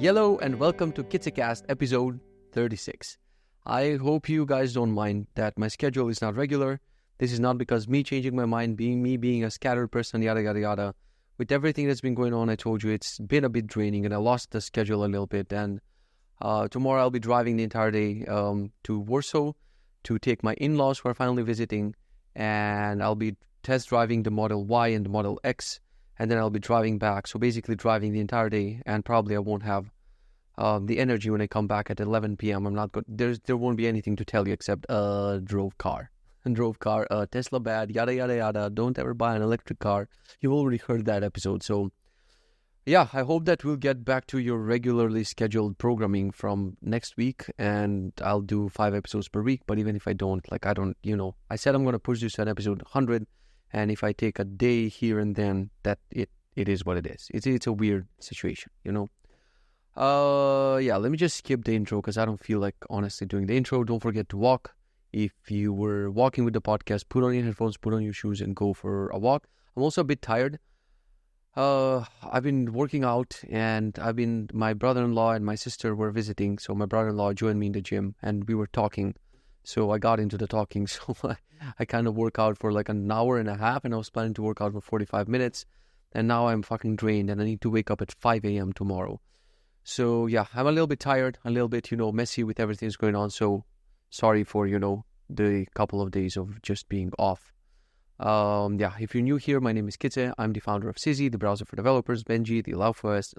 Hello and welcome to Kitze episode 36. I hope you guys don't mind that my schedule is not regular. This is not because me changing my mind, being a scattered person, yada yada yada. With everything that's been going on, I told you it's been a bit draining and I lost the schedule a little bit. And tomorrow I'll be driving the entire day to Warsaw to take my in-laws who are finally visiting, and I'll be test driving the Model Y and the Model X, and then I'll be driving back. So basically driving the entire day, and probably I won't have the energy when I come back at 11 p.m. I'm not good. There won't be anything to tell you except drove car, Tesla bad, yada yada yada. Don't ever buy an electric car. You already heard that episode. So yeah, I hope that we'll get back to your regularly scheduled programming from next week, and I'll do 5 episodes per week. But even if I don't, I said I'm going to push this to an episode 100, and if I take a day here and then, that it is what it is. It's a weird situation, Yeah, let me just skip the intro because I don't feel like honestly doing the intro. Don't forget to walk. If you were walking with the podcast, put on your headphones, put on your shoes, and go for a walk. I'm also a bit tired. I've been working out, and my brother-in-law and my sister were visiting, so my brother-in-law joined me in the gym, and we were talking, so I got into the talking, so I kind of work out for like an hour and a half, and I was planning to work out for 45 minutes, and now I'm fucking drained, and I need to wake up at 5 a.m. tomorrow. So yeah, I'm a little bit tired, a little bit, messy with everything that's going on, so sorry for, the couple of days of just being off. If you're new here, my name is Kitze. I'm the founder of Sizzy, the browser for developers, Benji, the LifeOS,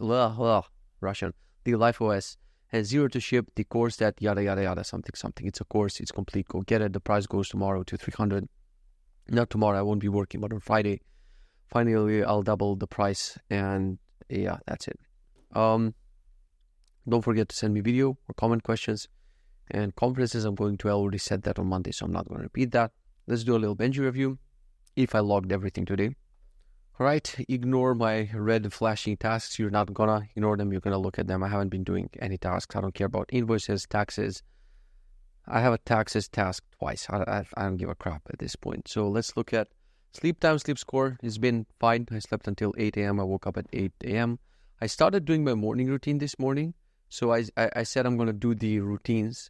the LifeOS, and Zero to Ship, the course that yada yada yada something. It's a course, it's complete. Go get it. The price goes tomorrow to 300. Not tomorrow, I won't be working, but on Friday, finally I'll double the price, and yeah, that's it. Don't forget to send me video or comment questions, and conferences I'm going to. I already said that on Monday, so I'm not going to repeat that. Let's do a little Benji review. If I logged everything today. All right, ignore my red flashing tasks. You're not gonna ignore them. You're gonna look at them. I haven't been doing any tasks. I don't care about invoices, taxes. I have a taxes task twice. I don't give a crap at this point. So let's look at sleep time, sleep score. It's been fine. I slept until 8 a.m. I woke up at 8 a.m. I started doing my morning routine this morning. So I said I'm gonna do the routines.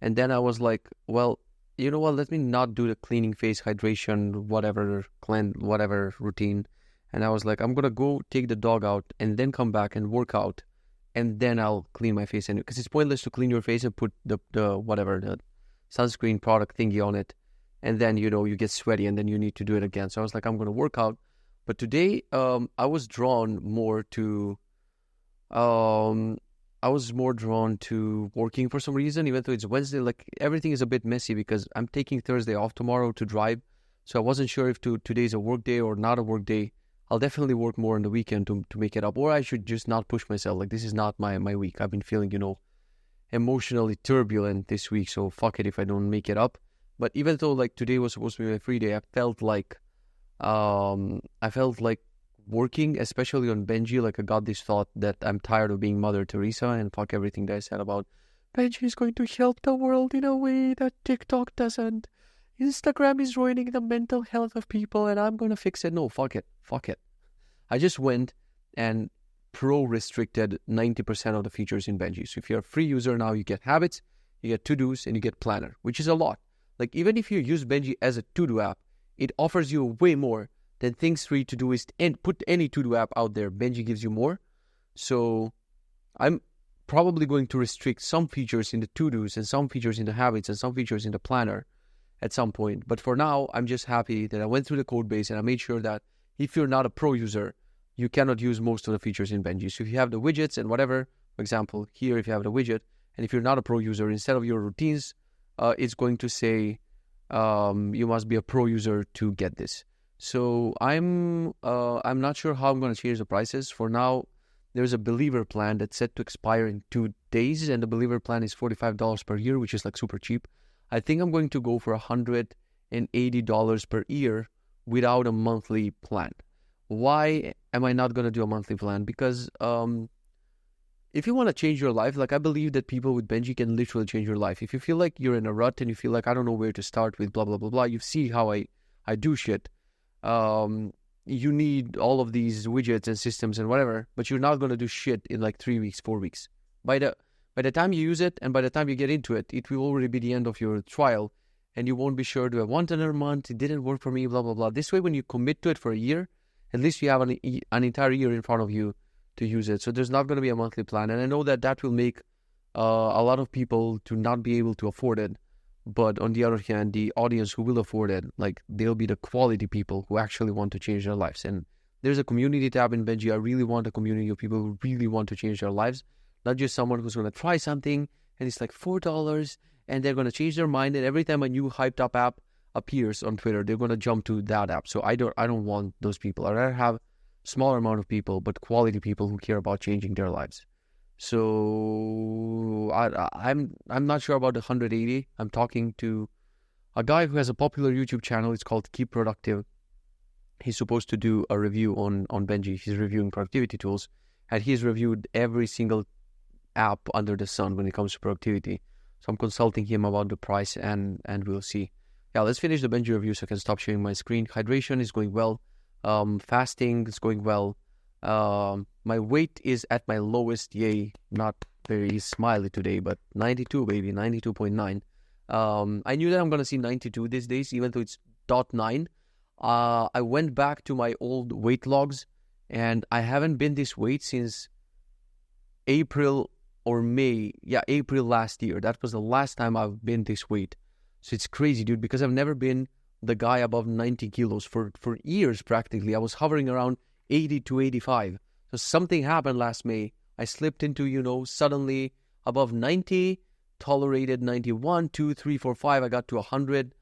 And then I was like, well, you know what, let me not do the cleaning face, hydration, whatever routine. And I was like, I'm going to go take the dog out and then come back and work out. And then I'll clean my face. Because it's pointless to clean your face and put the sunscreen product thingy on it. And then, you get sweaty and then you need to do it again. So I was like, I'm going to work out. But today, I was more drawn to working for some reason, even though it's Wednesday. Like, everything is a bit messy because I'm taking Thursday off tomorrow to drive. So I wasn't sure if today's a work day or not a work day. I'll definitely work more on the weekend to make it up. Or I should just not push myself. Like, this is not my week. I've been feeling, emotionally turbulent this week. So fuck it if I don't make it up. But even though like today was supposed to be my free day, I felt like working, especially on Benji. Like, I got this thought that I'm tired of being Mother Teresa, and fuck everything that I said about Benji is going to help the world in a way that TikTok doesn't. Instagram is ruining the mental health of people, and I'm going to fix it. No, fuck it. I just went and pro-restricted 90% of the features in Benji. So if you're a free user now, you get habits, you get to-dos, and you get planner, which is a lot. Like, even if you use Benji as a to-do app, it offers you way more than things free to do is, and put any to-do app out there. Benji gives you more. So I'm probably going to restrict some features in the to-dos and some features in the habits and some features in the planner at some point. But for now, I'm just happy that I went through the code base and I made sure that if you're not a pro user, you cannot use most of the features in Benji. So if you have the widgets and whatever, for example, here, if you have the widget, and if you're not a pro user, instead of your routines, it's going to say you must be a pro user to get this. So I'm not sure how I'm going to change the prices. For now, there's a Believer plan that's set to expire in 2 days, and the Believer plan is $45 per year, which is like super cheap. I think I'm going to go for $180 per year without a monthly plan. Why am I not going to do a monthly plan? Because if you want to change your life, like, I believe that people with Benji can literally change your life. If you feel like you're in a rut and you feel like I don't know where to start with blah, blah, blah, blah, you see how I do shit. you need all of these widgets and systems and whatever, but you're not going to do shit in like 3 weeks, 4 weeks. By the time you use it and by the time you get into it, it will already be the end of your trial, and you won't be sure, do I want another month? It didn't work for me, blah, blah, blah. This way, when you commit to it for a year, at least you have an entire year in front of you to use it. So there's not going to be a monthly plan. And I know that will make a lot of people to not be able to afford it. But on the other hand, the audience who will afford it, like, they'll be the quality people who actually want to change their lives. And there's a community tab in Benji. I really want a community of people who really want to change their lives. Not just someone who's going to try something and it's like $4 and they're going to change their mind. And every time a new hyped up app appears on Twitter, they're going to jump to that app. So I don't want those people. I'd rather have smaller amount of people, but quality people who care about changing their lives. So I'm not sure about the 180. I'm talking to a guy who has a popular YouTube channel. It's called Keep Productive. He's supposed to do a review on Benji. He's reviewing productivity tools, and he's reviewed every single app under the sun when it comes to productivity. So I'm consulting him about the price, and we'll see. Yeah, let's finish the Benji review so I can stop sharing my screen. Hydration is going well. Fasting is going well. My weight is at my lowest. Yay, not very smiley today, but 92, baby, 92.9. I knew that I'm gonna see 92 these days, even though it's 0.9. I went back to my old weight logs, and I haven't been this weight since April or May. Yeah, April last year. That was the last time I've been this weight. So it's crazy, dude, because I've never been the guy above 90 kilos for years practically. I was hovering around 80 to 85. So something happened last May. I slipped into, suddenly above 90, tolerated 91, 2, 3, 4, 5. I got to 100.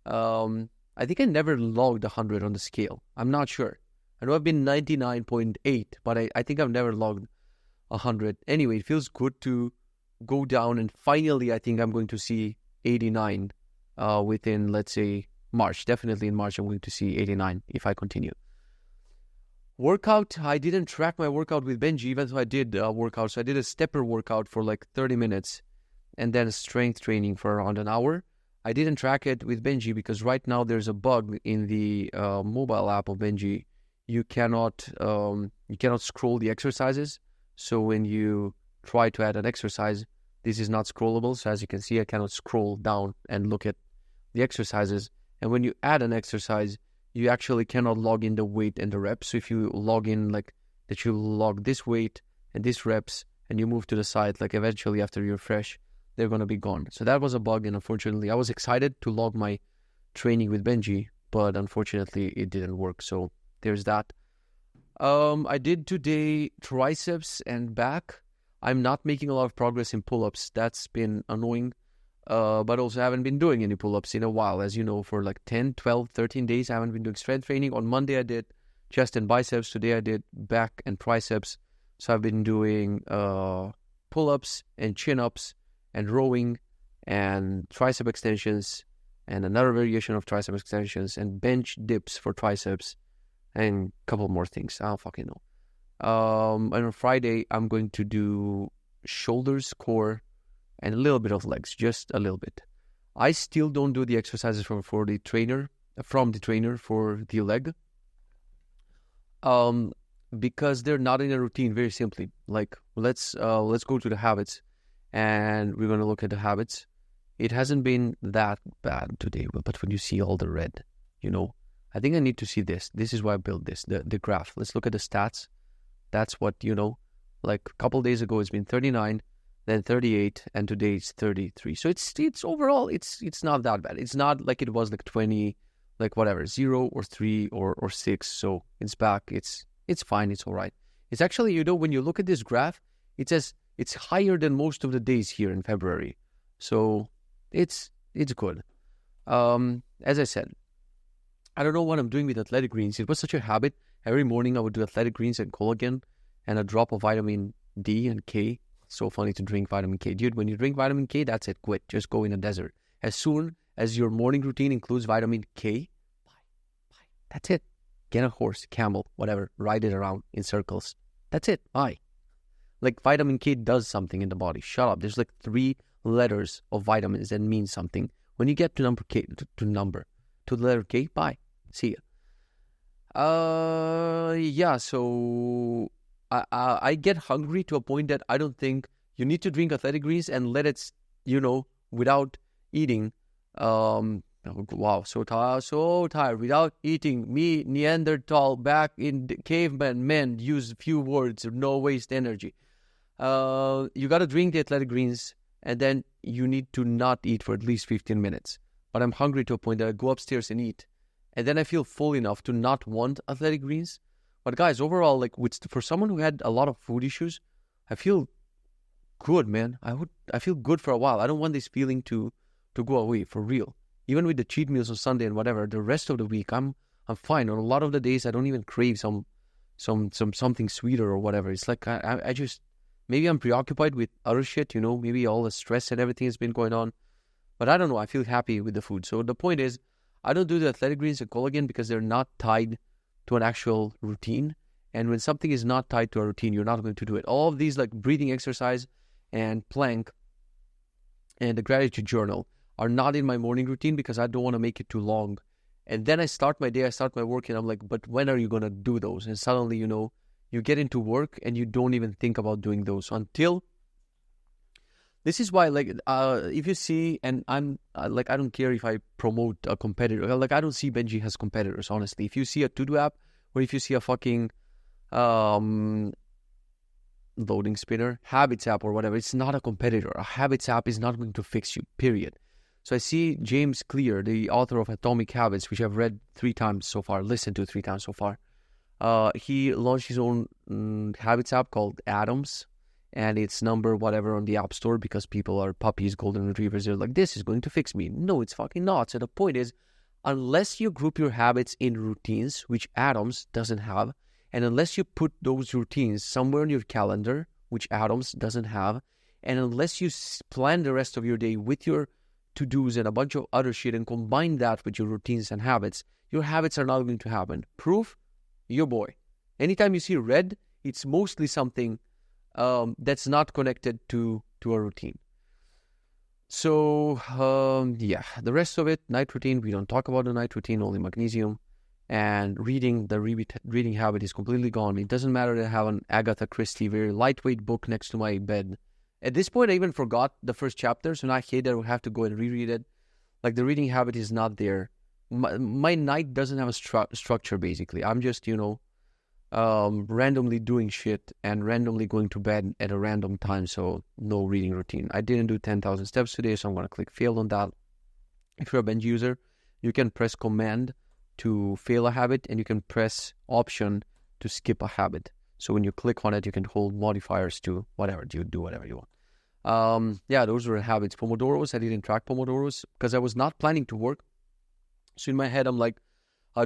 I think I never logged 100 on the scale. I'm not sure. I know I've been 99.8, but I think I've never logged 100. Anyway, it feels good to go down, and finally I think I'm going to see 89 within, let's say, March. Definitely in March I'm going to see 89 if I continue. Workout, I didn't track my workout with Benji, even though I did workout. So I did a stepper workout for like 30 minutes and then strength training for around an hour. I didn't track it with Benji because right now there's a bug in the mobile app of Benji. You cannot scroll the exercises. So when you try to add an exercise, this is not scrollable. So as you can see, I cannot scroll down and look at the exercises. And when you add an exercise, you actually cannot log in the weight and the reps. So if you log in like that, you log this weight and this reps and you move to the side, like eventually after you refresh, they're going to be gone. So that was a bug. And unfortunately, I was excited to log my training with Benji, but unfortunately it didn't work. So there's that. I did today triceps and back. I'm not making a lot of progress in pull-ups. That's been annoying. But also haven't been doing any pull-ups in a while. As you know, for like 10, 12, 13 days, I haven't been doing strength training. On Monday, I did chest and biceps. Today, I did back and triceps. So I've been doing pull-ups and chin-ups and rowing and tricep extensions and another variation of tricep extensions and bench dips for triceps and a couple more things. I don't fucking know. And on Friday, I'm going to do shoulders, core, and a little bit of legs, just a little bit. I still don't do the exercises from the trainer for the leg, because they're not in a routine. Very simply, like let's go to the habits, and we're gonna look at the habits. It hasn't been that bad today, but when you see all the red, I think I need to see this. This is why I built this, the graph. Let's look at the stats. That's what like a couple days ago it's been 39. Then 38, and today it's 33. So it's overall, it's not that bad. It's not like it was like 20, like whatever, 0 or 3 or 6. So it's back. It's fine. It's all right. It's actually, when you look at this graph, it says it's higher than most of the days here in February. So it's good. As I said, I don't know what I'm doing with athletic greens. It was such a habit. Every morning I would do athletic greens and collagen and a drop of vitamin D and K. So funny to drink vitamin K. Dude, when you drink vitamin K, that's it. Quit. Just go in a desert. As soon as your morning routine includes vitamin K, bye. That's it. Get a horse, camel, whatever. Ride it around in circles. That's it. Bye. Like vitamin K does something in the body. Shut up. There's like 3 letters of vitamins that mean something. When you get to number K, to the letter K, bye. See ya. Yeah. So I get hungry to a point that I don't think you need to drink athletic greens and let it, without eating. Wow, so tired. Without eating, me, Neanderthal, back in the caveman men use few words, no waste energy. You got to drink the athletic greens, and then you need to not eat for at least 15 minutes. But I'm hungry to a point that I go upstairs and eat, and then I feel full enough to not want athletic greens. But guys, overall, like for someone who had a lot of food issues, I feel good, man. I feel good for a while. I don't want this feeling to go away for real. Even with the cheat meals on Sunday and whatever, the rest of the week I'm fine. On a lot of the days I don't even crave something sweeter or whatever. It's like I just, maybe I'm preoccupied with other shit, maybe all the stress and everything has been going on. But I don't know, I feel happy with the food. So the point is, I don't do the athletic greens and collagen because they're not tied to an actual routine. And when something is not tied to a routine, you're not going to do it. All of these like breathing exercise and plank and the gratitude journal are not in my morning routine because I don't want to make it too long. And then I start my day, I start my work, and I'm like, but when are you going to do those? And suddenly, you get into work and you don't even think about doing those until... This is why, like, if you see, and I'm, like, I don't care if I promote a competitor. Like, I don't see Benji as competitors, honestly. If you see a to-do app, or if you see a fucking loading spinner, habits app or whatever, it's not a competitor. A habits app is not going to fix you, period. So I see James Clear, the author of Atomic Habits, which I've read 3 times so far, listened to 3 times so far. He launched his own habits app called Atoms, and it's number whatever on the App Store because people are puppies, golden retrievers. They're like, this is going to fix me. No, it's fucking not. So the point is, unless you group your habits in routines, which Atoms doesn't have, and unless you put those routines somewhere in your calendar, which Atoms doesn't have, and unless you plan the rest of your day with your to-dos and a bunch of other shit and combine that with your routines and habits, your habits are not going to happen. Proof? Your boy. Anytime you see red, it's mostly something that's not connected to a routine. So, yeah, the rest of it, night routine, we don't talk about the night routine, only magnesium. And reading, the reading habit is completely gone. It doesn't matter to have an Agatha Christie, very lightweight book next to my bed. At this point, I even forgot the first chapter, so now I hate that I will have to go and reread it. Like, the reading habit is not there. My night doesn't have a structure, basically. I'm just, randomly doing shit and randomly going to bed at a random time, so no reading routine. I didn't do 10,000 steps today, so I'm going to click fail on that. If you're a Benji user, you can press command to fail a habit, and you can press option to skip a habit. So when you click on it, you can hold modifiers to whatever, you do whatever you want. Yeah, those were habits. Pomodoros, I didn't track Pomodoros because I was not planning to work. So in my head, I'm like,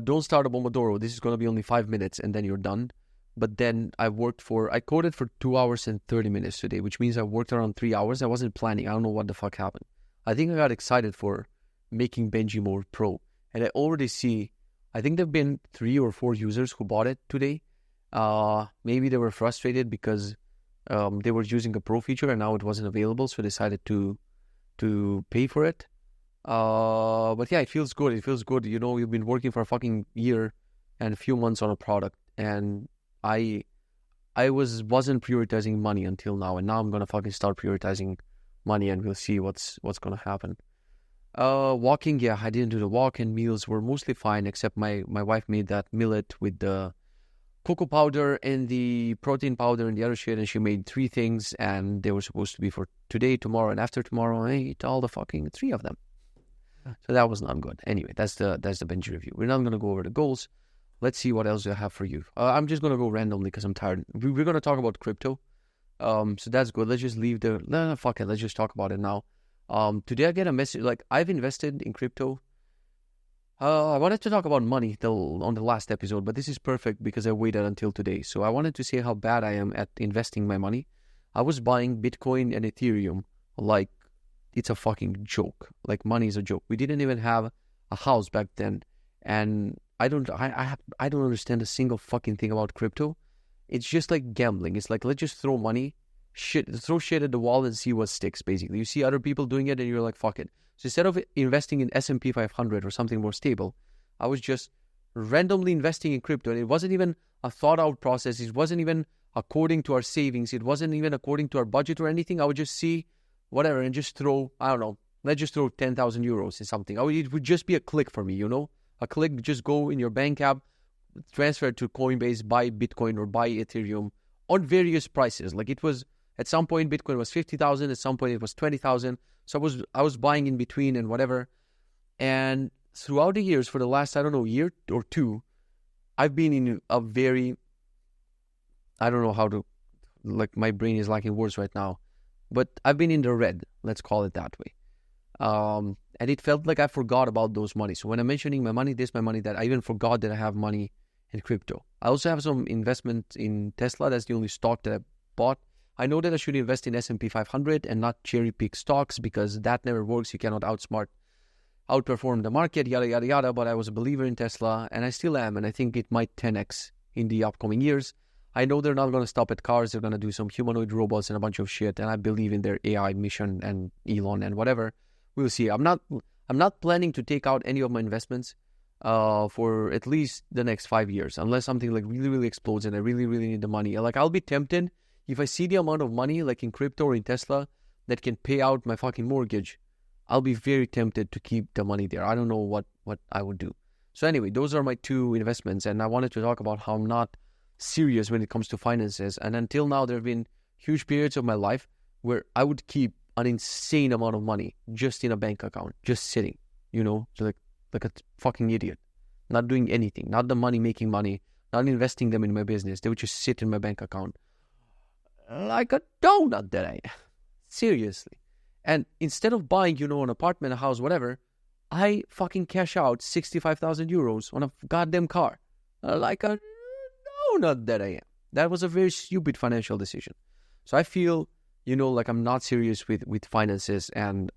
don't start a Pomodoro. This is going to be only 5 minutes and then you're done. But then I coded for 2 hours and 30 minutes today, which means I worked around 3 hours. I wasn't planning. I don't know what the fuck happened. I think I got excited for making Benji more pro. And I already see, I think there have been 3 or 4 users who bought it today. Maybe they were frustrated because they were using a pro feature and now it wasn't available, so decided to pay for it. But yeah, it feels good. It feels good. You've been working for a fucking year and a few months on a product, and I wasn't prioritizing money until now, and now I'm gonna fucking start prioritizing money, and we'll see what's gonna happen. Walking, yeah, I didn't do the walk, and meals were mostly fine, except my wife made that millet with the cocoa powder and the protein powder and the other shit, and she made 3 things, and they were supposed to be for today, tomorrow, and after tomorrow, and I ate all the fucking 3 of them. So that was not good. Anyway, that's the Benji review. We're not going to go over the goals. Let's see what else I have for you. I'm just going to go randomly because I'm tired. We're going to talk about crypto. So that's good. Let's just leave fuck it. Let's just talk about it now. Today I get a message, like, I've invested in crypto. I wanted to talk about money on the last episode, but this is perfect because I waited until today. So I wanted to say how bad I am at investing my money. I was buying Bitcoin and Ethereum like it's a fucking joke. Like, money is a joke. We didn't even have a house back then, and I don't understand a single fucking thing about crypto. It's just like gambling. It's like, let's just throw shit at the wall and see what sticks, basically. You see other people doing it and you're like, fuck it. So instead of investing in S&P 500 or something more stable, I was just randomly investing in crypto. And it wasn't even a thought out process. It wasn't even according to our savings. It wasn't even according to our budget or anything. I would just see whatever and just throw, I don't know, let's just throw 10,000 euros in something. It would just be a click for me, you know? A click, just go in your bank app, transfer it to Coinbase, buy Bitcoin or buy Ethereum on various prices. Like it was, at some point, Bitcoin was 50,000. At some point, it was 20,000. So I was buying in between and whatever. And throughout the years, for the last, I don't know, year or two, I've been in a very, I don't know how to, like my brain is lacking words right now, but I've been in the red, let's call it that way. And it felt like I forgot about those money. So when I'm mentioning my money this, my money that, I even forgot that I have money in crypto. I also have some investment in Tesla. That's the only stock that I bought. I know that I should invest in S&P 500 and not cherry pick stocks because that never works. You cannot outperform the market, yada, yada, yada. But I was a believer in Tesla and I still am. And I think it might 10x in the upcoming years. I know they're not going to stop at cars. They're going to do some humanoid robots and a bunch of shit. And I believe in their AI mission and Elon and whatever. We'll see. I'm not planning to take out any of my investments for at least the next 5 years, unless something like really, really explodes and I really, really need the money. Like I'll be tempted if I see the amount of money like in crypto or in Tesla that can pay out my fucking mortgage. I'll be very tempted to keep the money there. I don't know what I would do. So anyway, those are my two investments, and I wanted to talk about how I'm not serious when it comes to finances. And until now, there have been huge periods of my life where I would keep an insane amount of money just in a bank account, just sitting, you know, so like a fucking idiot, not doing anything, not the money making money, not investing them in my business. They would just sit in my bank account like a donut that I am. Seriously. And instead of buying, you know, an apartment, a house, whatever, I fucking cash out 65,000 euros on a goddamn car like a donut that I am. That was a very stupid financial decision. So I feel, you know, like I'm not serious with finances. And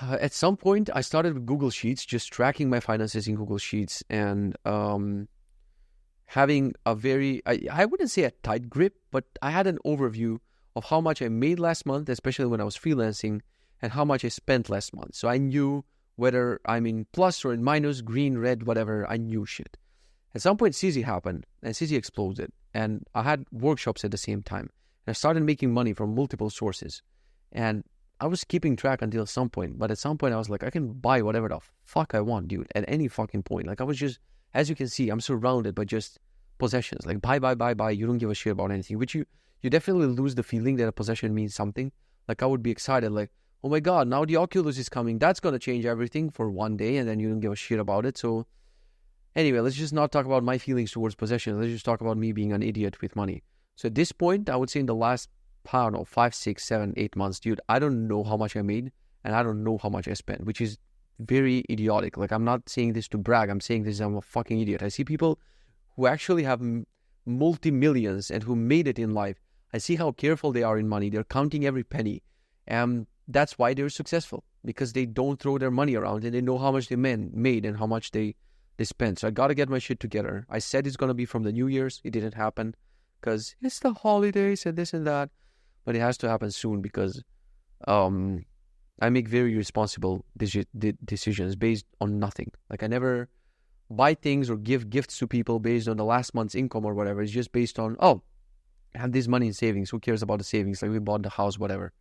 at some point, I started with Google Sheets, just tracking my finances in Google Sheets and having a very, I wouldn't say a tight grip, but I had an overview of how much I made last month, especially when I was freelancing, and how much I spent last month. So I knew whether I'm in plus or in minus, green, red, whatever. I knew shit. At some point, CZ happened, and CZ exploded. And I had workshops at the same time. And I started making money from multiple sources. And I was keeping track until some point. But at some point, I was like, I can buy whatever the fuck I want, dude, at any fucking point. Like, I was just, as you can see, I'm surrounded by just possessions. Like, buy. You don't give a shit about anything. Which you definitely lose the feeling that a possession means something. Like, I would be excited, like, oh my God, now the Oculus is coming. That's going to change everything for one day. And then you don't give a shit about it. So anyway, let's just not talk about my feelings towards possessions. Let's just talk about me being an idiot with money. So at this point, I would say in the last, I don't know, 5, 6, 7, 8 months, dude, I don't know how much I made and I don't know how much I spent, which is very idiotic. Like, I'm not saying this to brag. I'm saying this, I'm a fucking idiot. I see people who actually have multi-millions and who made it in life. I see how careful they are in money. They're counting every penny. And that's why they're successful, because they don't throw their money around and they know how much they made and how much they spent. So I got to get my shit together. I said it's going to be from the New Year's. It didn't happen because it's the holidays and this and that. But it has to happen soon because I make very responsible decisions based on nothing. Like, I never buy things or give gifts to people based on the last month's income or whatever. It's just based on, I have this money in savings. Who cares about the savings? Like, we bought the house, whatever.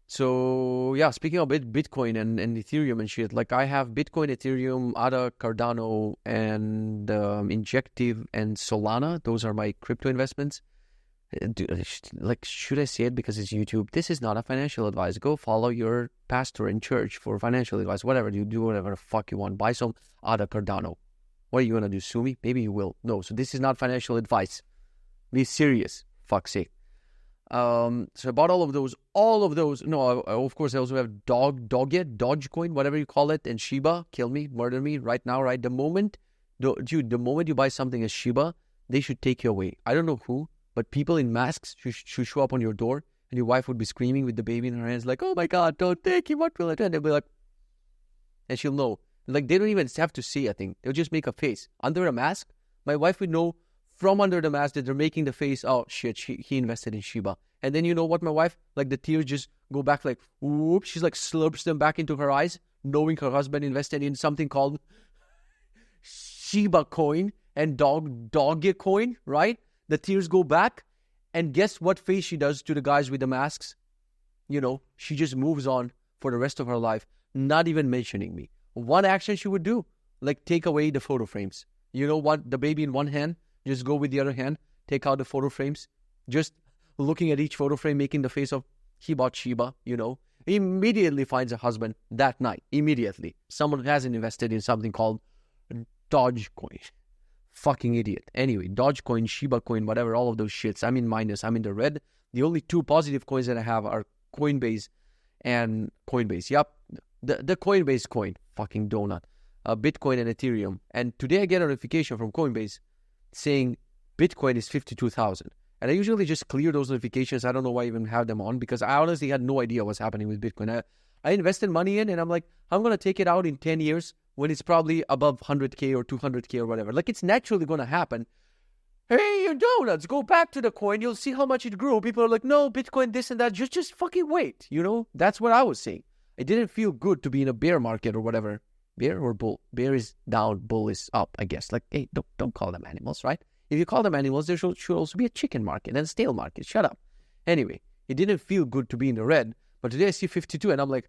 So, yeah, speaking of Bitcoin and Ethereum and shit, like, I have Bitcoin, Ethereum, ADA, Cardano, and Injective and Solana. Those are my crypto investments. Like, should I say it because it's YouTube? This is not a financial advice. Go follow your pastor in church for financial advice. Whatever, you do whatever the fuck you want. Buy some ADA, Cardano. What are you going to do, sue me? Maybe you will. No, so this is not financial advice. Be serious, fuck's sake. So I bought all of those. No, of course, I also have Dogecoin, whatever you call it, and Shiba. Kill me, murder me right now, right? The moment you buy something as Shiba, they should take you away. I don't know who, but people in masks should show up on your door, and your wife would be screaming with the baby in her hands, like, oh my God, don't take him, what will I do? And they'll be like, and she'll know. Like, they don't even have to say a thing. They'll just make a face. Under a mask, my wife would know from under the mask that they're making the face, oh shit, he invested in Shiba. And then you know what, my wife, like, the tears just go back, like, whoop, she's like slurps them back into her eyes, knowing her husband invested in something called Shiba coin and Dogge coin, right? The tears go back. And guess what face she does to the guys with the masks? She just moves on for the rest of her life, not even mentioning me. One action she would do, like take away the photo frames. You know what? The baby in one hand, just go with the other hand, take out the photo frames, just looking at each photo frame, making the face of he bought Shiba, Immediately finds a husband that night. Immediately. Someone who hasn't invested in something called Dogecoin. Fucking idiot. Anyway, Dogecoin, Shiba coin, whatever, all of those shits. I'm in minus. I'm in the red. The only two positive coins that I have are Coinbase and Coinbase. Yup. The Coinbase coin. Fucking donut. Bitcoin and Ethereum. And today I get a notification from Coinbase saying Bitcoin is 52,000. And I usually just clear those notifications. I don't know why I even have them on because I honestly had no idea what's happening with Bitcoin. I invested money in and I'm like, I'm going to take it out in 10 years when it's probably above 100K or 200K or whatever. Like it's naturally going to happen. Hey, you donuts, go back to the coin. You'll see how much it grew. People are like, no, Bitcoin, this and that. Just fucking wait. That's what I was saying. It didn't feel good to be in a bear market or whatever. Bear or bull? Bear is down, bull is up, I guess. Like, hey, don't call them animals, right? If you call them animals, there should also be a chicken market and a stale market. Shut up. Anyway, it didn't feel good to be in the red. But today I see 52 and I'm like,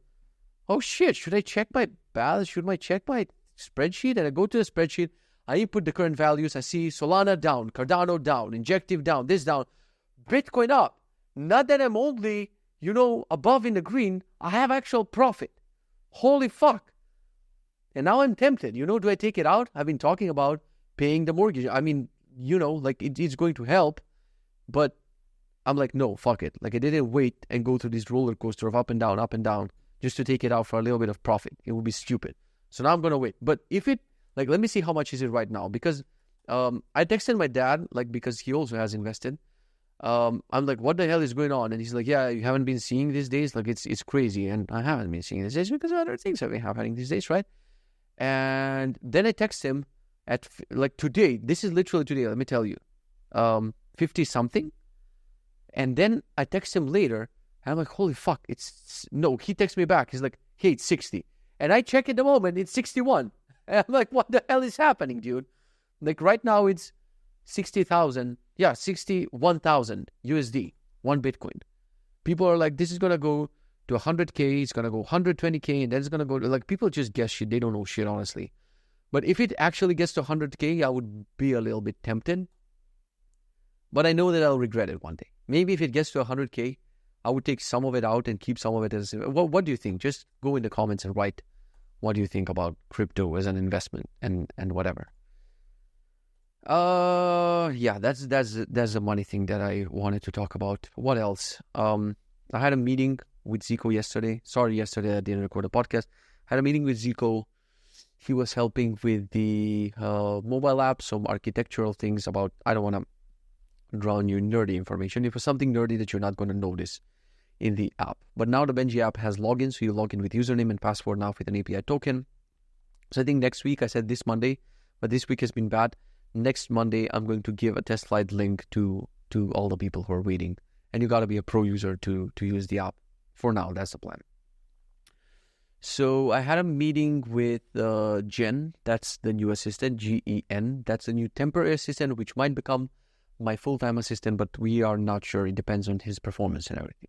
oh shit, should I check my balance? Should I check my spreadsheet? And I go to the spreadsheet. I input the current values. I see Solana down, Cardano down, Injective down, this down, Bitcoin up. Not that I'm only, above in the green. I have actual profit. Holy fuck. And now I'm tempted. Do I take it out? I've been talking about paying the mortgage. I mean, it's going to help. But I'm like, no, fuck it. Like I didn't wait and go through this roller coaster of up and down, just to take it out for a little bit of profit. It would be stupid. So now I'm going to wait. But if it, let me see how much is it right now. Because I texted my dad, because he also has invested. I'm like, what the hell is going on? And he's like, yeah, you haven't been seeing these days? Like, it's crazy. And I haven't been seeing these days because other things have been happening these days, right? And then I text him at, today. This is literally today, let me tell you. 50-something. And then I text him later. And I'm like, holy fuck, no, he texts me back. He's like, hey, it's 60. And I check at the moment, it's 61. And I'm like, what the hell is happening, dude? Like right now it's 60,000. Yeah, 61,000 USD, one Bitcoin. People are like, this is going to go to 100K. It's going to go 120K. And then it's going to go to, people just guess shit. They don't know shit, honestly. But if it actually gets to 100K, I would be a little bit tempted. But I know that I'll regret it one day. Maybe if it gets to 100K, I would take some of it out and keep some of it as... What do you think? Just go in the comments and write what do you think about crypto as an investment and whatever. Yeah, that's the money thing that I wanted to talk about. What else? I had a meeting with Zico yesterday. Sorry, yesterday I didn't record a podcast. I had a meeting with Zico. He was helping with the mobile app, some architectural things about... I don't want to drown you in nerdy information. It was something nerdy that you're not going to notice in the app. But now the Benji app has login, so you log in with username and password now with an API token. So I think next week, I said this Monday, but this week has been bad. Next Monday, I'm going to give a test flight link to all the people who are waiting. And you got to be a pro user to use the app. For now, that's the plan. So I had a meeting with Jen. That's the new assistant, Gen. That's the new temporary assistant, which might become my full-time assistant, but we are not sure. It depends on his performance and everything.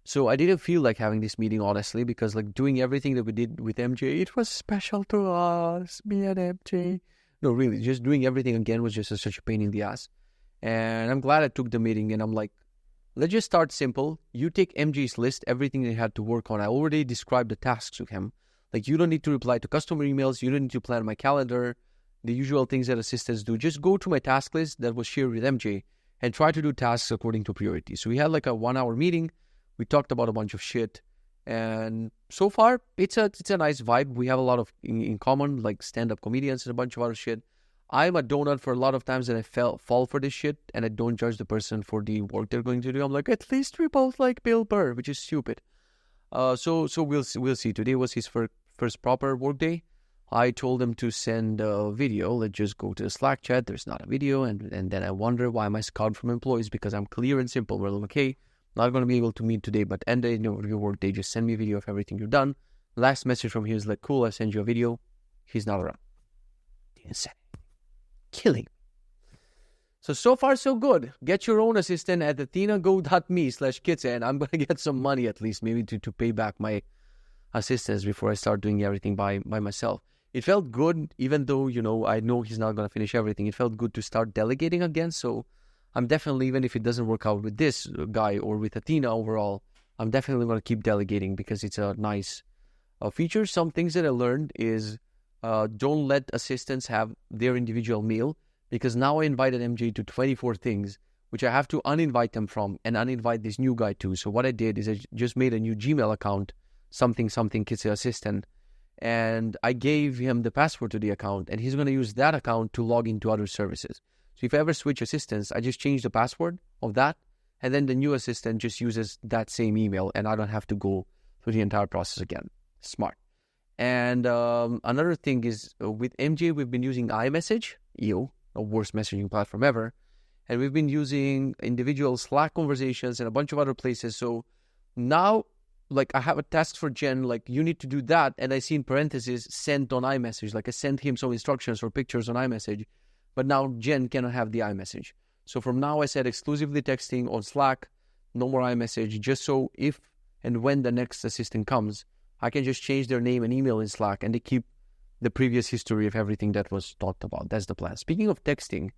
So I didn't feel like having this meeting, honestly, because doing everything that we did with MJ, it was special to us, me and MJ. No, really, just doing everything again was just such a pain in the ass. And I'm glad I took the meeting, and I'm like, let's just start simple. You take MJ's list, everything they had to work on. I already described the tasks to him. You don't need to reply to customer emails. You don't need to plan my calendar. The usual things that assistants do. Just go to my task list that was shared with MJ and try to do tasks according to priority. So we had a 1-hour meeting. We talked about a bunch of shit. And so far, it's a nice vibe. We have a lot of in common, like stand-up comedians and a bunch of other shit. I'm a donut for a lot of times that I fall for this shit, and I don't judge the person for the work they're going to do. I'm like, at least we both like Bill Burr, which is stupid. So we'll see. Today was his first proper work day. I told him to send a video. Let's just go to the Slack chat. There's not a video. And then I wonder why am I scarred from employees? Because I'm clear and simple. Well, okay, not going to be able to meet today, but end of your work day, just send me a video of everything you've done. Last message from him is cool, I send you a video. He's not around. insanity. Killing. So far, so good. Get your own assistant at athenago.me/Kitze, and I'm going to get some money at least, maybe to pay back my assistants before I start doing everything by myself. It felt good, even though, I know he's not going to finish everything. It felt good to start delegating again, so I'm definitely, even if it doesn't work out with this guy or with Athena overall, I'm definitely going to keep delegating because it's a nice feature. Some things that I learned is don't let assistants have their individual mail, because now I invited MJ to 24 things, which I have to uninvite them from and uninvite this new guy too. So what I did is I just made a new Gmail account, something Kitze Assistant, and I gave him the password to the account, and he's going to use that account to log into other services. So if I ever switch assistants, I just change the password of that, and then the new assistant just uses that same email, and I don't have to go through the entire process again. Smart. And another thing is with MJ, we've been using iMessage, the worst messaging platform ever. And we've been using individual Slack conversations and a bunch of other places. So now, I have a task for Jen, you need to do that. And I see in parentheses, sent on iMessage. I sent him some instructions or pictures on iMessage. But now Jen cannot have the iMessage. So from now, I said exclusively texting on Slack, no more iMessage, just so if and when the next assistant comes, I can just change their name and email in Slack, and they keep the previous history of everything that was talked about. That's the plan. Speaking of texting,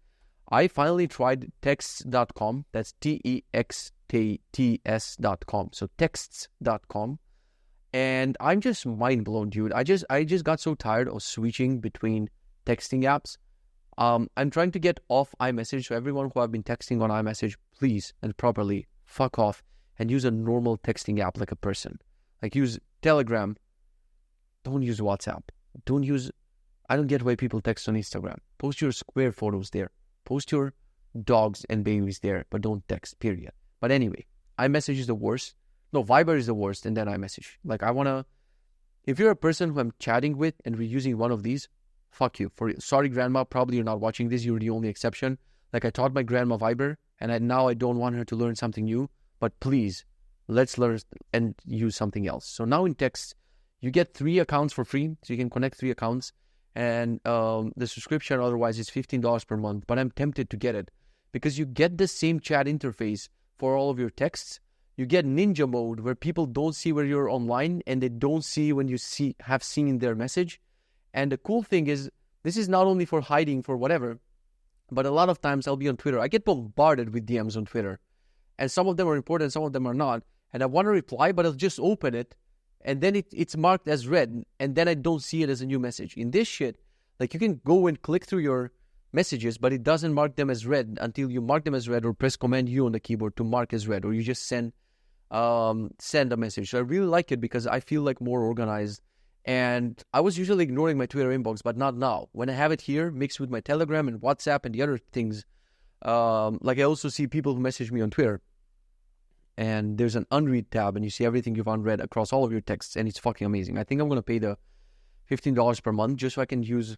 I finally tried texts.com. That's texts.com. So texts.com. And I'm just mind blown, dude. I just got so tired of switching between texting apps. I'm trying to get off iMessage. So everyone who I've been texting on iMessage, please and properly fuck off and use a normal texting app like a person. Use Telegram. Don't use WhatsApp. I don't get why people text on Instagram. Post your square photos there. Post your dogs and babies there, but don't text, period. But anyway, iMessage is the worst. No, Viber is the worst, and then iMessage. If you're a person who I'm chatting with and we're using one of these, fuck you. Sorry, grandma, probably you're not watching this. You're the only exception. I taught my grandma Viber, and now I don't want her to learn something new, but please, let's learn and use something else. So now in text, you get 3 accounts for free, so you can connect 3 accounts, and the subscription otherwise is $15 per month, but I'm tempted to get it because you get the same chat interface for all of your texts. You get ninja mode where people don't see where you're online and they don't see when you have seen their message. And the cool thing is, this is not only for hiding for whatever, but a lot of times I'll be on Twitter. I get bombarded with DMs on Twitter, and some of them are important, some of them are not. And I want to reply, but I'll just open it, and then it's marked as read, and then I don't see it as a new message. In this shit, you can go and click through your messages, but it doesn't mark them as read until you mark them as read or press Command U on the keyboard to mark as read, or you just send a message. So I really like it because I feel more organized. And I was usually ignoring my Twitter inbox, but not now. When I have it here, mixed with my Telegram and WhatsApp and the other things, I also see people who message me on Twitter. And there's an unread tab, and you see everything you've unread across all of your texts, and it's fucking amazing. I think I'm going to pay the $15 per month just so I can use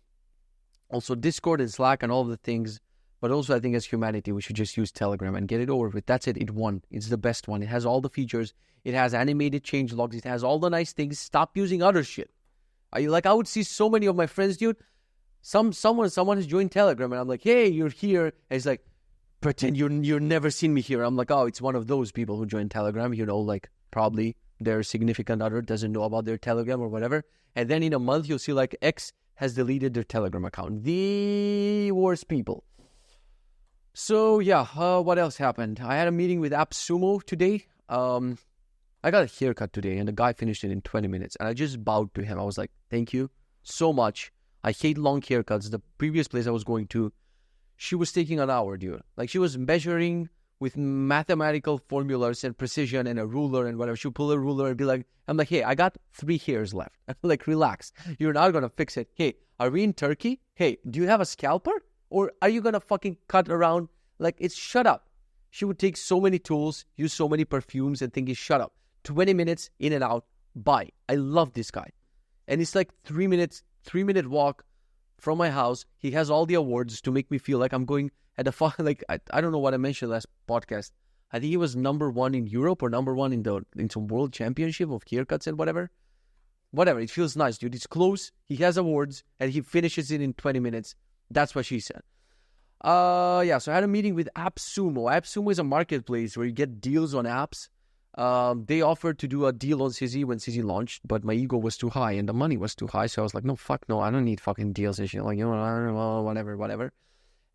also Discord and Slack and all of the things. But also, I think as humanity, we should just use Telegram and get it over with. That's it. It won. It's the best one. It has all the features. It has animated change logs. It has all the nice things. Stop using other shit. I would see so many of my friends, dude. Someone has joined Telegram, and I'm like, hey, you're here. And it's pretend you're never seen me here. I'm like, oh, it's one of those people who joined Telegram. Probably their significant other doesn't know about their Telegram or whatever. And then in a month, you'll see X has deleted their Telegram account. The worst people. So yeah, what else happened? I had a meeting with Appsumo today. I got a haircut today, and the guy finished it in 20 minutes. And I just bowed to him. I was like, thank you so much. I hate long haircuts. The previous place I was going to, she was taking an hour, dude. She was measuring with mathematical formulas and precision and a ruler and whatever. She would pull a ruler and be like, I'm like, hey, I got 3 hairs left. I'm like, relax. You're not going to fix it. Hey, are we in Turkey? Hey, do you have a scalper? Or are you going to fucking cut around? It's shut up. She would take so many tools, use so many perfumes, and think it's shut up. 20 minutes, in and out, bye. I love this guy. And it's 3-minute walk from my house. He has all the awards to make me feel like I'm going at a I don't know what I mentioned last podcast. I think he was number 1 in Europe or number 1 in some world championship of haircuts and whatever. Whatever. It feels nice, dude. It's close. He has awards and he finishes it in 20 minutes. That's what she said. So I had a meeting with Appsumo. Appsumo is a marketplace where you get deals on apps. They offered to do a deal on Sizzy when Sizzy launched, but my ego was too high and the money was too high. So I was like, no, fuck no, I don't need fucking deals and shit. Like, whatever.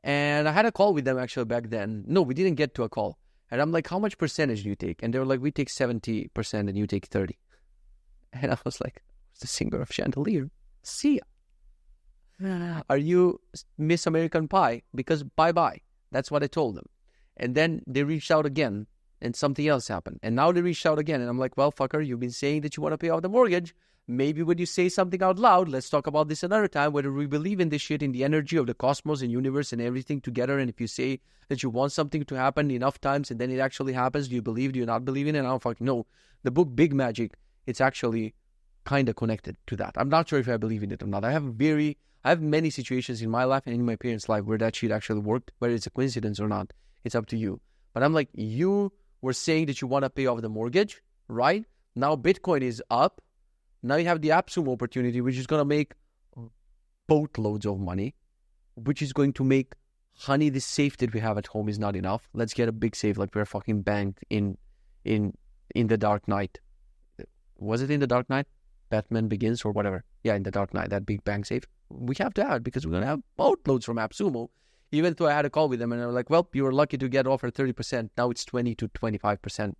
And I had a call with them actually back then. No, we didn't get to a call. And I'm like, how much percentage do you take? And they were like, we take 70% and you take 30. And I was like, who's the singer of Chandelier? See ya. Are you Miss American Pie? Because bye-bye. That's what I told them. And then they reached out again and something else happened. And now they reached out again. And I'm like, well, fucker, you've been saying that you want to pay off the mortgage. Maybe when you say something out loud, let's talk about this another time, whether we believe in this shit, in the energy of the cosmos and universe and everything together. And if you say that you want something to happen enough times and then it actually happens, do you believe, do you not believe in it? I don't fucking know. The book Big Magic, it's actually kind of connected to that. I'm not sure if I believe in it or not. I have many situations in my life and in my parents' life where that shit actually worked. Whether it's a coincidence or not, it's up to you. But I'm like, you were saying that you want to pay off the mortgage, right? Now Bitcoin is up. Now you have the Appsumo opportunity, which is going to make boatloads of money, which is going to make, honey, the safe that we have at home is not enough. Let's get a big safe like we're a fucking bank in The Dark Knight. Was it in The Dark Knight? Batman Begins or whatever. Yeah, in The Dark Knight, that big bank safe. We have to have it because we're going to have boatloads from Appsumo. Even though I had a call with them and they were like, well, you were lucky to get offered 30%. Now it's 20 to 25%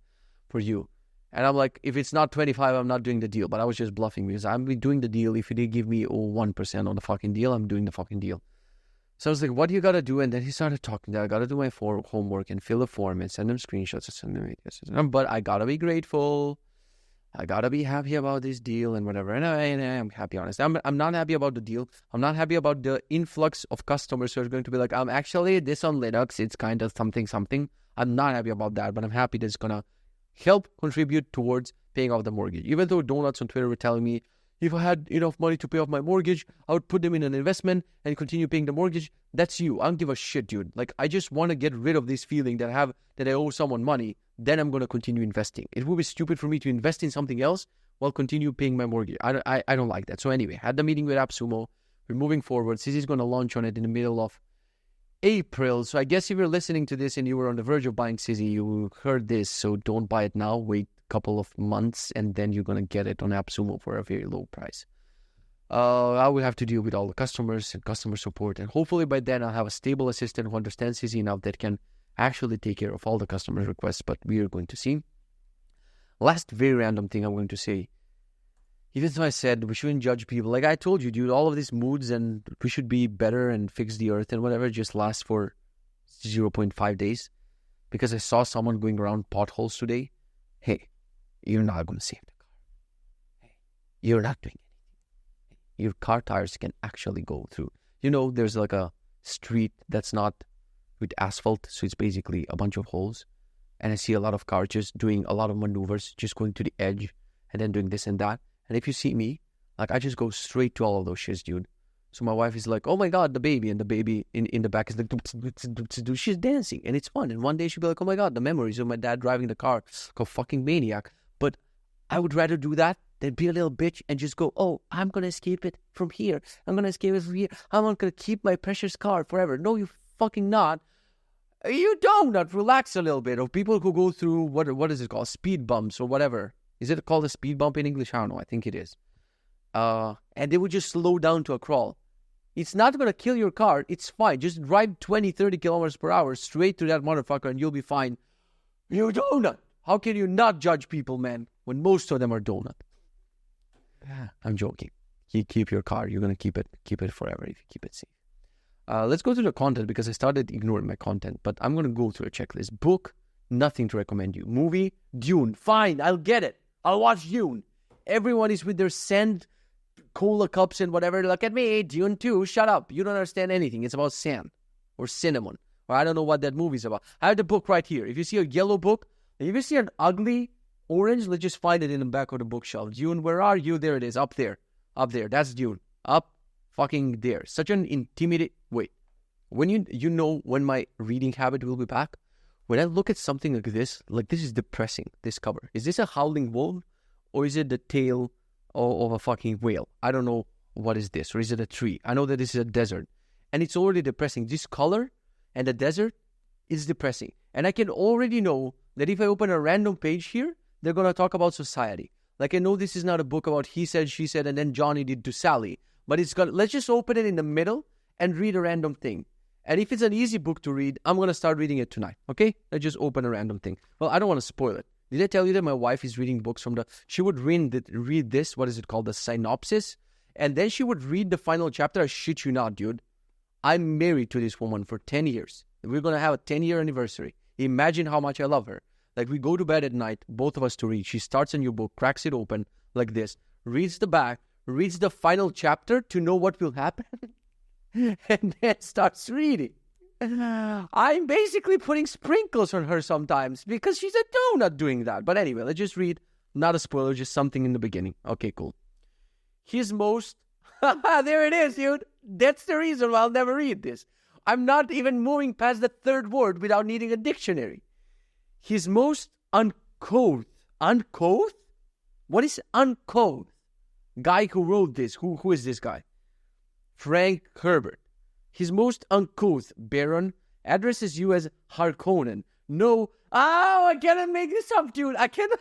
for you. And I'm like, if it's not 25, I'm not doing the deal. But I was just bluffing because I'm doing the deal. If they give me 1% on the fucking deal, I'm doing the fucking deal. So I was like, what do you got to do? And then he started talking that I got to do my homework and fill a form and send them screenshots. But I got to be grateful. I got to be happy about this deal and whatever. And I'm happy, honest. I'm not happy about the deal. I'm not happy about the influx of customers who are going to be like, actually this on Linux. It's kind of something. I'm not happy about that. But I'm happy that it's going to help contribute towards paying off the mortgage. Even though donuts on Twitter were telling me, if I had enough money to pay off my mortgage, I would put them in an investment and continue paying the mortgage. That's you. I don't give a shit, dude. Like, I just want to get rid of this feeling that I owe someone money. Then I'm going to continue investing. It would be stupid for me to invest in something else while continue paying my mortgage. I don't like that. So anyway, had the meeting with Appsumo. We're moving forward. Sizzy's going to launch on it in the middle of April. So I guess if you're listening to this and you were on the verge of buying Sizzy, you heard this. So don't buy it now. Wait a couple of months and then you're going to get it on Appsumo for a very low price. I will have to deal with all the customers and customer support. And hopefully by then I'll have a stable assistant who understands Sizzy enough that can actually take care of all the customer requests. But we are going to see. Last very random thing I'm going to say. Even though I said we shouldn't judge people, like I told you, dude, all of these moods and we should be better and fix the earth and whatever just lasts for 0.5 days. Because I saw someone going around potholes today. Hey, you're not going to save the car. Hey, you're not doing anything. Your car tires can actually go through. There's like a street that's not with asphalt, so it's basically a bunch of holes. And I see a lot of cars just doing a lot of maneuvers, just going to the edge and then doing this and that. And if you see me, like I just go straight to all of those shits, dude. So my wife is like, oh my God, the baby. And the baby in the back is like, she's dancing and it's fun. And one day she'll be like, oh my God, the memories of my dad driving the car, go fucking maniac. But I would rather do that than be a little bitch and just go, oh, I'm going to escape it from here. I'm going to escape it from here. I'm not going to keep my precious car forever. No, you fucking not. You don't. Relax a little bit. Of people who go through, what is it called? Speed bumps or whatever. Is it called a speed bump in English? I don't know. I think it is. And they would just slow down to a crawl. It's not going to kill your car. It's fine. Just drive 20, 30 kilometers per hour straight to that motherfucker and you'll be fine. You donut. How can you not judge people, man, when most of them are donut? I'm joking. You keep your car. You're going to keep it forever if you keep it safe. Let's go to the content because I started ignoring my content. But I'm going to go through a checklist. Book, nothing to recommend you. Movie, Dune. Fine, I'll get it. I'll watch Dune. Everyone is with their sand, cola cups and whatever. Look at me, Dune 2. Shut up. You don't understand anything. It's about sand or cinnamon. Or I don't know what that movie's about. I have the book right here. If you see a yellow book, if you see an ugly orange, let's just find it in the back of the bookshelf. Dune, where are you? There it is. Up there. Up there. That's Dune. Up fucking there. Such an intimidating... Wait. When you know when my reading habit will be back? When I look at something like this is depressing, this cover. Is this a howling wolf? Or is it the tale of a fucking whale. I don't know what is this, or is it a tree? I know that this is a desert, and it's already depressing. This color and the desert is depressing, and I can already know that if I open a random page here, they're gonna talk about society. Like, I know this is not a book about he said, she said, and then Johnny did to Sally, but it's gonna, let's just open it in the middle and read a random thing. And if it's an easy book to read, I'm gonna start reading it tonight. Okay? Let's just open a random thing. Well, I don't want to spoil it. Did I tell you that my wife is reading books from she would read this, what is it called, the synopsis, and then she would read the final chapter. I shit you not, dude. I'm married to this woman for 10 years. We're going to have a 10-year anniversary. Imagine how much I love her. Like, we go to bed at night, both of us to read. She starts a new book, cracks it open like this, reads the back, reads the final chapter to know what will happen, and then starts reading. I'm basically putting sprinkles on her sometimes because she's a donut doing that. But anyway, let's just read. Not a spoiler, just something in the beginning. Okay, cool. His most... There it is, dude. That's the reason why I'll never read this. I'm not even moving past the third word without needing a dictionary. His most uncouth. Uncouth? What is uncouth? Guy who wrote this. Who is this guy? Frank Herbert. His most uncouth Baron addresses you as Harkonnen. No. Oh, I cannot make this up, dude. I cannot.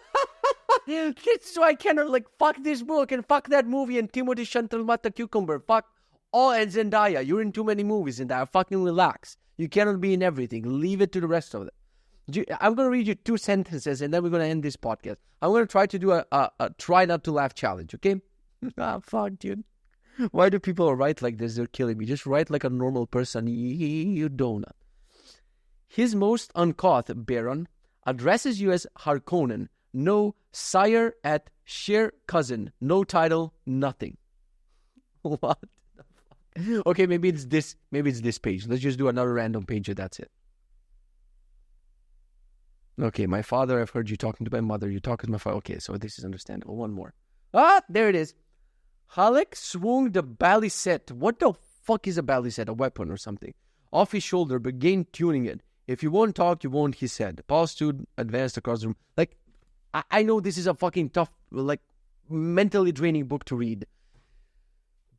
So I cannot, like, fuck this book and fuck that movie and Timothy Chantalmata Cucumber. Fuck all and Zendaya. You're in too many movies, Zendaya. Fucking relax. You cannot be in everything. Leave it to the rest of them. I'm going to read you 2 sentences and then we're going to end this podcast. I'm going to try to do a try not to laugh challenge, okay? Fuck, dude. Why do people write like this? They're killing me. Just write like a normal person. You donut. His most uncouth Baron addresses you as Harkonnen. No sire at share cousin. No title. Nothing. What the fuck? Okay, maybe it's this. Maybe it's this page. Let's just do another random page and that's it. Okay, my father. I've heard you talking to my mother. You talking to my father. Okay, so this is understandable. One more. Ah, there it is. Halleck swung the balisette. What the fuck is a balisette? A weapon or something? Off his shoulder, began tuning it. If you won't talk, you won't, he said. Paul stood, advanced across the room. Like, I know this is a fucking tough, like, mentally draining book to read.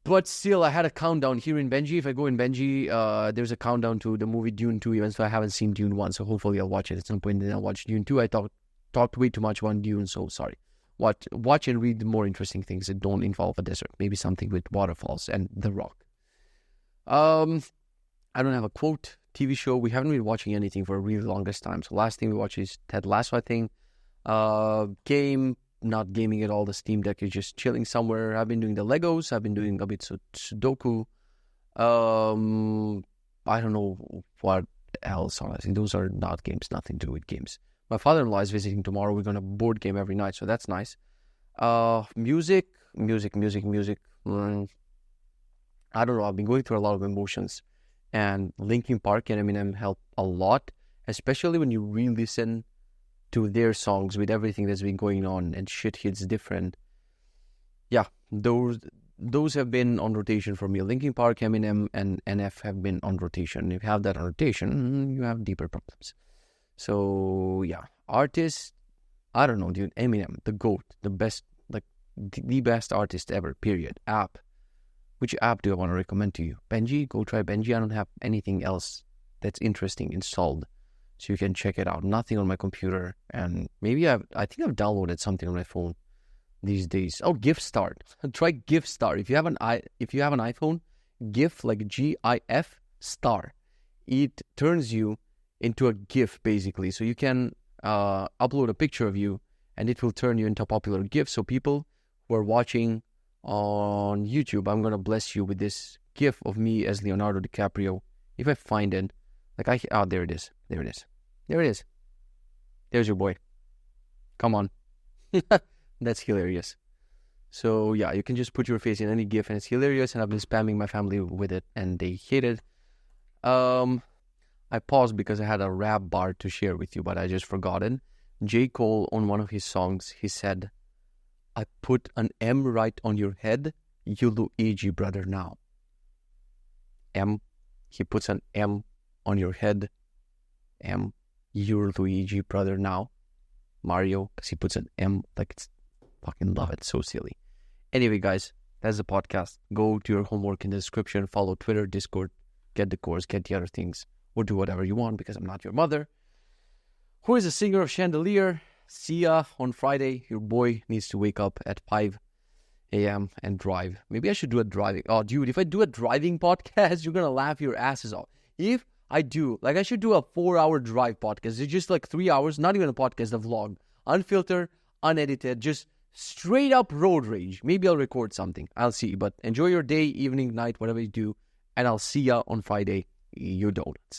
But still, I had a countdown here in Benji. If I go in Benji, there's a countdown to the movie Dune 2, even though I haven't seen Dune 1. So hopefully I'll watch it at some point. Then I'll watch Dune 2. I talked way too much on Dune, so sorry. Watch and read more interesting things that don't involve a desert. Maybe something with waterfalls and The Rock. I don't have a quote. TV show. We haven't been watching anything for a really longest time. So last thing we watched is Ted Lasso, I think. Game, not gaming at all. The Steam Deck is just chilling somewhere. I've been doing the Legos. I've been doing a bit of Sudoku. I don't know what else, honestly. Those are not games. Nothing to do with games. My father-in-law is visiting tomorrow. We're going to board game every night, so that's nice. Music. I don't know. I've been going through a lot of emotions. And Linkin Park and Eminem help a lot, especially when you re-listen to their songs with everything that's been going on and shit hits different. Yeah, those have been on rotation for me. Linkin Park, Eminem, and NF have been on rotation. If you have that on rotation, you have deeper problems. So, yeah. Artist, I don't know, dude. Eminem, the GOAT, the best, like, the best artist ever, period. App. Which app do I want to recommend to you? Benji? Go try Benji. I don't have anything else that's interesting installed. So you can check it out. Nothing on my computer. And maybe I think I've downloaded something on my phone these days. Oh, GIF-Star. Try GIF-Star. If you have an iPhone, GIF, like GIF, star. It turns you into a GIF, basically. So you can upload a picture of you, and it will turn you into a popular GIF. So people who are watching on YouTube, I'm going to bless you with this GIF of me as Leonardo DiCaprio. If I find it, like there it is. There it is. There's your boy. Come on. That's hilarious. So yeah, you can just put your face in any GIF and it's hilarious, and I've been spamming my family with it and they hate it. I paused because I had a rap bar to share with you, but I just forgotten. J. Cole, on one of his songs, he said, I put an M right on your head, you Luigi brother now. M, he puts an M on your head. M, you're Luigi brother now. Mario, because he puts an M, like, it's fucking love it, so silly. Anyway, guys, that's the podcast. Go to your homework in the description. Follow Twitter, Discord. Get the course, get the other things. Or do whatever you want because I'm not your mother. Who is a singer of Chandelier? See ya on Friday. Your boy needs to wake up at 5 a.m. and drive. Maybe I should do a driving. Oh, dude, if I do a driving podcast, you're going to laugh your asses off. If I do, like I should do a 4-hour drive podcast. It's just like 3 hours, not even a podcast, a vlog. Unfiltered, unedited, just straight up road rage. Maybe I'll record something. I'll see. But enjoy your day, evening, night, whatever you do. And I'll see ya on Friday. You donuts.